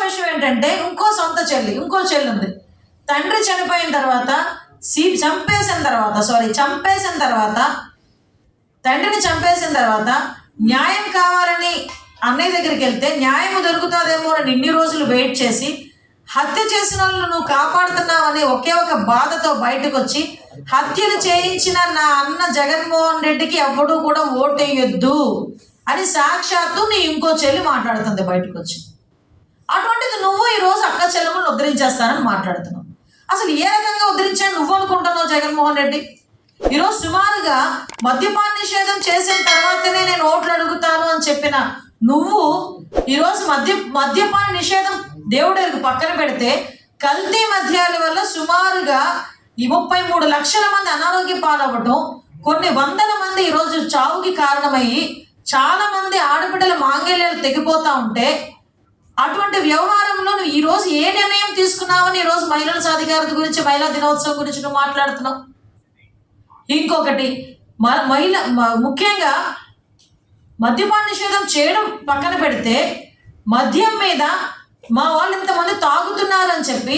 విషయం ఏంటంటే ఇంకో చెల్లి ఉంది. తండ్రి చనిపోయిన తర్వాత చంపేసిన తర్వాత తండ్రిని చంపేసిన తర్వాత న్యాయం కావాలని అన్నయ్య దగ్గరికి వెళ్తే న్యాయం దొరుకుతుందేమో అని ఇన్ని రోజులు వెయిట్ చేసి హత్య చేసిన వాళ్ళు నువ్వు కాపాడుతున్నావని ఒకే ఒక బాధతో బయటకు వచ్చి హత్యలు చేయించిన నా అన్న జగన్మోహన్ రెడ్డికి ఎవడూ కూడా ఓటేయొద్దు అని సాక్షాత్తు నీ ఇంకో చెల్లి మాట్లాడుతుంది బయటకు వచ్చి. అటువంటిది నువ్వు ఈరోజు అక్క చెల్లెమ్మను ఉద్ధరించేస్తానని మాట్లాడుతున్నావు. అసలు ఏ రకంగా ఉద్ధరించాను నువ్వు అనుకుంటున్నావు జగన్మోహన్ రెడ్డి? ఈరోజు సుమారుగా మద్యపాన నిషేధం చేసిన తర్వాతనే నేను ఓట్లు అడుగుతాను అని చెప్పిన నువ్వు ఈరోజు మద్యపాన నిషేధం దేవుడికి పక్కన పెడితే కల్తీ మద్యాల వల్ల సుమారుగా 33 లక్షల మంది అనారోగ్య పాలవ్వటం, కొన్ని వందల మంది ఈరోజు చావుకి కారణమయ్యి చాలా మంది ఆడబిడ్డల మాంగళ్యాలు తెగిపోతా ఉంటే అటువంటి వ్యవహారంలో నువ్వు ఈరోజు ఏ నిర్ణయం తీసుకున్నావని ఈరోజు మహిళల సాధికారత గురించి, మహిళా దినోత్సవం గురించి నువ్వు మాట్లాడుతున్నావు. ఇంకొకటి ముఖ్యంగా మద్యపాన నిషేధం చేయడం పక్కన పెడితే మద్యం మీద మా వాళ్ళు ఇంతమంది తాగుతున్నారని చెప్పి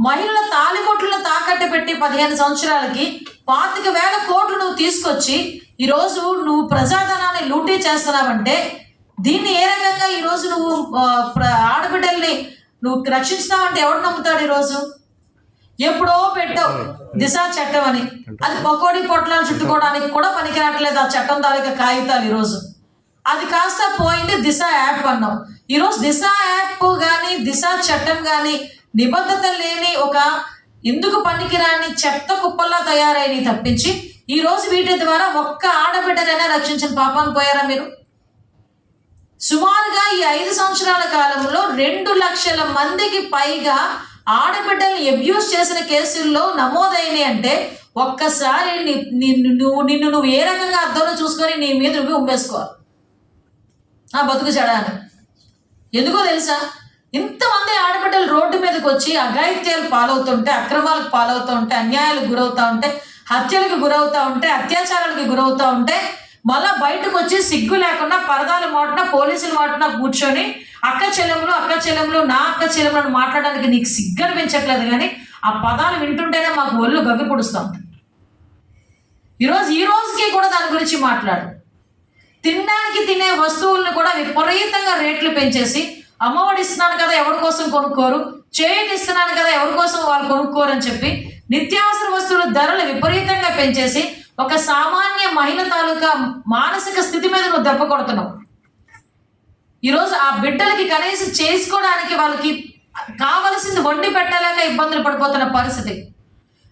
మహిళల తాలిబొట్లను తాకట్టు పెట్టి 15 సంవత్సరాలకి 25,000 కోట్లు నువ్వు తీసుకొచ్చి ఈరోజు నువ్వు ప్రజాధనాన్ని లూటీ చేస్తున్నావంటే దీన్ని ఏ రకంగా ఈరోజు నువ్వు ఆడబిడ్డల్ని నువ్వు రక్షిస్తావంటే ఎవడు నమ్ముతాడు? ఈరోజు ఎప్పుడో పెట్టావు దిశ చట్టం అని, అది పకోడీ పొట్లాలు చుట్టుకోవడానికి కూడా పనికిరాట్లేదు ఆ చట్టం తాలూకా కాగితాలు. ఈరోజు అది కాస్త పోయింది, దిశ యాప్ అన్నావు. ఈరోజు దిశ యాప్ కానీ దిశ చట్టం కానీ నిబద్ధత లేని ఒక ఎందుకు పనికిరాని చెత్త కుప్పల్లా తయారైనవి తప్పించి ఈరోజు వీటి ద్వారా ఒక్క ఆడబిడ్డనైనా రక్షించిన పాపాన్ని పోయారా మీరు? సుమారుగా ఈ 5 సంవత్సరాల కాలంలో 2 లక్షల మందికి పైగా ఆడబిడ్డల్ని అబ్యూస్ చేసిన కేసుల్లో నమోదైనవి అంటే ఒక్కసారి నిన్ను ఏ రకంగా అర్థంలో చూసుకొని నీ మీద నువ్వు ఉమ్మేసుకోవాలి. ఆ బతుకు చెడాను ఎందుకో తెలుసా? ఇంతమంది ఆడబిడ్డలు రోడ్డు మీదకి వచ్చి అఘాయిత్యాలు పాలవుతుంటే, అక్రమాలకు పాలవుతూ ఉంటే, అన్యాయాలకు గురవుతూ ఉంటే, హత్యలకు గురవుతూ ఉంటే, అత్యాచారాలకు గురవుతూ ఉంటే మళ్ళా బయటకు వచ్చి సిగ్గు లేకుండా పరదాలు మాటున పోలీసులు మాటున కూర్చొని అక్క చెల్లెములు నా అక్క చెల్లెములను మాట్లాడడానికి నీకు సిగ్గు అనిపించట్లేదు. కానీ ఆ పదాలు వింటుంటేనే మాకు ఒళ్ళు గగ్గు పొడుస్తాం. ఈ రోజుకి కూడా దాని గురించి మాట్లాడు. తినడానికి తినే వస్తువులను కూడా విపరీతంగా రేట్లు పెంచేసి అమ్మఒడి ఇస్తున్నాను కదా ఎవరి కోసం కొనుక్కోరు, చేయూత ఇస్తున్నాను కదా ఎవరి కోసం వాళ్ళు కొనుక్కోరు అని చెప్పి నిత్యావసర వస్తువుల ధరలు విపరీతంగా పెంచేసి ఒక సామాన్య మహిళ తాలూకా మానసిక స్థితి మీద నువ్వు దెబ్బ కొడుతున్నావు. ఈరోజు ఆ బిడ్డలకి కనీసం చేసుకోవడానికి వాళ్ళకి కావలసింది వండి పెట్టలేక ఇబ్బందులు పడిపోతున్న పరిస్థితి.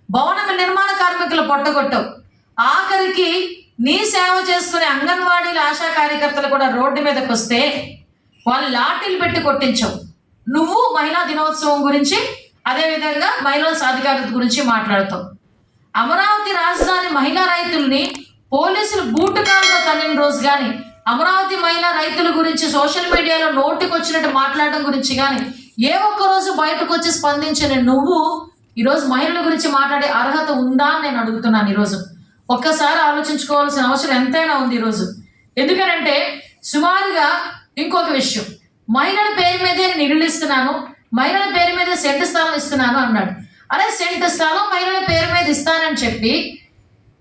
భవన నిర్మాణ కార్మికులు పొట్టగొట్టావు. ఆఖరికి నీ సేవ చేసుకునే అంగన్వాడీల ఆశా కార్యకర్తలు కూడా రోడ్డు మీదకి వస్తే వాళ్ళు లాఠీలు పెట్టి కొట్టించవు. నువ్వు మహిళా దినోత్సవం గురించి అదేవిధంగా మహిళల సాధికారత గురించి మాట్లాడతావు. అమరావతి రాజధాని మహిళా రైతుల్ని పోలీసులు బూటుకాలతో తన్నిన రోజు కానీ, అమరావతి మహిళా రైతుల గురించి సోషల్ మీడియాలో నోటికి వచ్చినట్టు మాట్లాడడం గురించి కానీ ఏ ఒక్కరోజు బయటకు వచ్చి స్పందించిన నువ్వు ఈరోజు మహిళల గురించి మాట్లాడే అర్హత ఉందా అని నేను అడుగుతున్నాను. ఈరోజు ఒక్కసారి ఆలోచించుకోవాల్సిన అవసరం ఎంతైనా ఉంది ఈరోజు. ఎందుకనంటే సుమారుగా ఇంకొక విషయం, మహిళల పేరు మీదే నేను ఇల్లు ఇస్తున్నాను, మహిళల పేరు మీద సెంటు స్థలం ఇస్తున్నాను అన్నాడు. అదే సెంటు స్థలం మహిళల పేరు మీద ఇస్తానని చెప్పి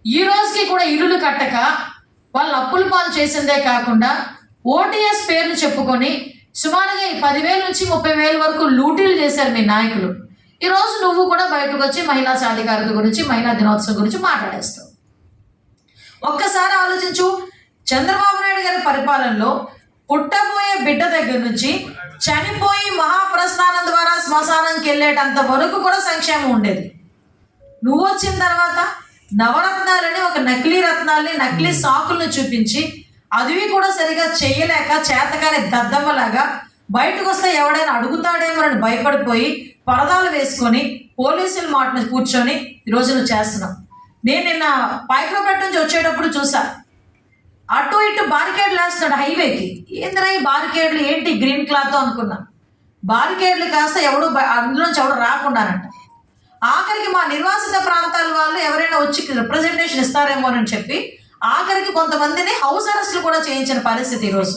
ఈ రోజుకి కూడా ఇల్లులు కట్టక వాళ్ళు అప్పుల పాలు చేసిందే కాకుండా ఓటీఎస్ పేర్లు చెప్పుకొని సుమారుగా 10,000 నుంచి 30,000 వరకు లూటీలు చేశారు మీ నాయకులు. ఈరోజు నువ్వు కూడా బయటకు వచ్చి మహిళా సాధికారత గురించి, మహిళా దినోత్సవం గురించి మాట్లాడేస్తావు. ఒక్కసారి ఆలోచించు, చంద్రబాబు నాయుడు గారి పరిపాలనలో పుట్టబోయే బిడ్డ దగ్గర నుంచి చనిపోయి మహాప్రస్థానం ద్వారా శ్మశానంకి వెళ్ళేటంత వరకు కూడా సంక్షేమం ఉండేది. నువ్వు వచ్చిన తర్వాత నవరత్నాలని ఒక నకిలీ రత్నాల్ని, నకిలీ సాకులను చూపించి అదివి కూడా సరిగా చేయలేక చేతకాని దద్దమ్మలాగా బయటకు వస్తే ఎవడైనా అడుగుతాడేమో అని భయపడిపోయి పరదాలు వేసుకొని పోలీసుల మాటను కూర్చొని ఈరోజు నువ్వు చేస్తున్నావు. నేను నిన్న పైకరపేట నుంచి వచ్చేటప్పుడు చూసా, అటు ఇటు బారికేడ్లు వేస్తున్నాడు హైవేకి. ఏందిరా ఈ బారికేడ్లు ఏంటి గ్రీన్ క్లాత్ అనుకున్నా. బారికేడ్లు కాస్త అందులోంచి ఎవడు రాకుండానంట. ఆఖరికి మా నిర్వాసిత ప్రాంతాల వాళ్ళు ఎవరైనా వచ్చి రిప్రజెంటేషన్ ఇస్తారేమోనని చెప్పి ఆఖరికి కొంతమందిని హౌస్ అరెస్టులు కూడా చేయించిన పరిస్థితి ఈరోజు.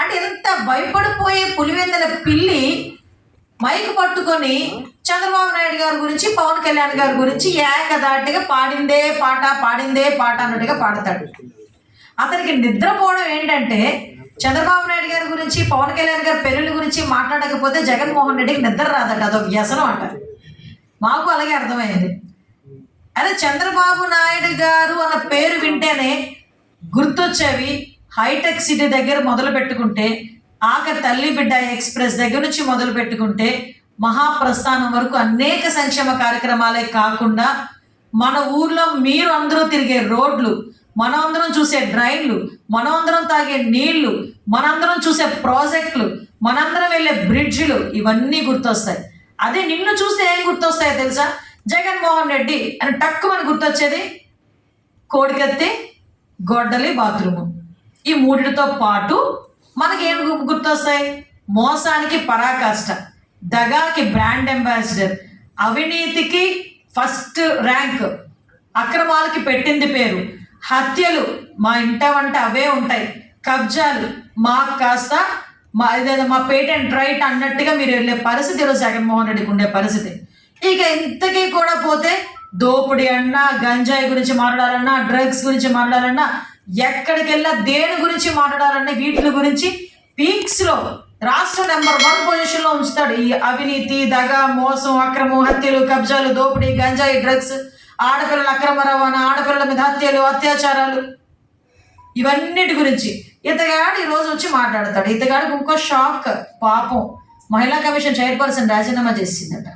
అంటే ఎంత భయపడిపోయే పులివెందుల పిల్లి మైక్ పట్టుకొని చంద్రబాబు నాయుడు గారి గురించి, పవన్ కళ్యాణ్ గారి గురించి ఏకదాటిగా పాడిందే పాట అన్నట్టుగా పాడతాడు. అతనికి నిద్రపోవడం ఏంటంటే, చంద్రబాబు నాయుడు గారి గురించి, పవన్ కళ్యాణ్ గారి పెళ్ళిళ్ళ గురించి మాట్లాడకపోతే జగన్మోహన్ రెడ్డికి నిద్ర రాదట. అదొక వ్యసనం అంటారు. మాకు అలాగే అర్థమైంది. అదే చంద్రబాబు నాయుడు గారు అన్న పేరు వింటేనే గుర్తొచ్చేవి హైటెక్ సిటీ దగ్గర మొదలు పెట్టుకుంటే, ఆఖరి తల్లి బిడ్డ ఎక్స్ప్రెస్ దగ్గర నుంచి మొదలు పెట్టుకుంటే, మహాప్రస్థానం వరకు అనేక సంక్షేమ కార్యక్రమాలే కాకుండా మన ఊర్లో మీరు అందరూ తిరిగే రోడ్లు, మనం అందరం చూసే డ్రైన్లు, మనం అందరం తాగే నీళ్లు, మనందరం చూసే ప్రాజెక్టులు, మనందరం వెళ్ళే బ్రిడ్జిలు, ఇవన్నీ గుర్తొస్తాయి. అదే నిన్ను చూస్తే ఏం గుర్తొస్తాయో తెలుసా? జగన్మోహన్ రెడ్డి అని టక్కుమని గుర్తొచ్చేది కోడికత్తి, గొడ్డలి, బాత్రూము. ఈ మూడిటితో పాటు మనకేం గుర్తొస్తాయి? మోసానికి పరాకాష్ట, దగాకి బ్రాండ్ అంబాసిడర్, అవినీతికి ఫస్ట్ ర్యాంక్, అక్రమాలకి పెట్టింది పేరు, హత్యలు మా ఇంట వంట అవే ఉంటాయి, కబ్జాలు మాకు కాస్త మా పేటెంట్ రైట్ అన్నట్టుగా మీరు వెళ్ళే పరిస్థితి ఈరోజు జగన్మోహన్ రెడ్డికి ఉండే పరిస్థితి. ఇక ఇంతకీ కూడా పోతే దోపిడీ అన్నా, గంజాయి గురించి మాట్లాడాలన్నా, డ్రగ్స్ గురించి మాట్లాడాలన్నా, ఎక్కడికి వెళ్ళా దేని గురించి మాట్లాడాలన్నా వీటి గురించి పీక్స్లో రాష్ట్ర నెంబర్ 1 పొజిషన్లో ఉంచుతాడు. ఈ అవినీతి, దగా, మోసం, అక్రమం, హత్యలు, కబ్జాలు, దోపిడీ, గంజాయి, డ్రగ్స్, ఆడపిల్లల అక్రమ రవాణా, ఆడపిల్లల మీద హత్యలు, అత్యాచారాలు, ఇవన్నిటి గురించి ఇతగాడు ఈరోజు వచ్చి మాట్లాడతాడు. ఇతగాడికి ఇంకో షాక్, పాపం మహిళా కమిషన్ చైర్పర్సన్ రాజీనామా చేసిందట.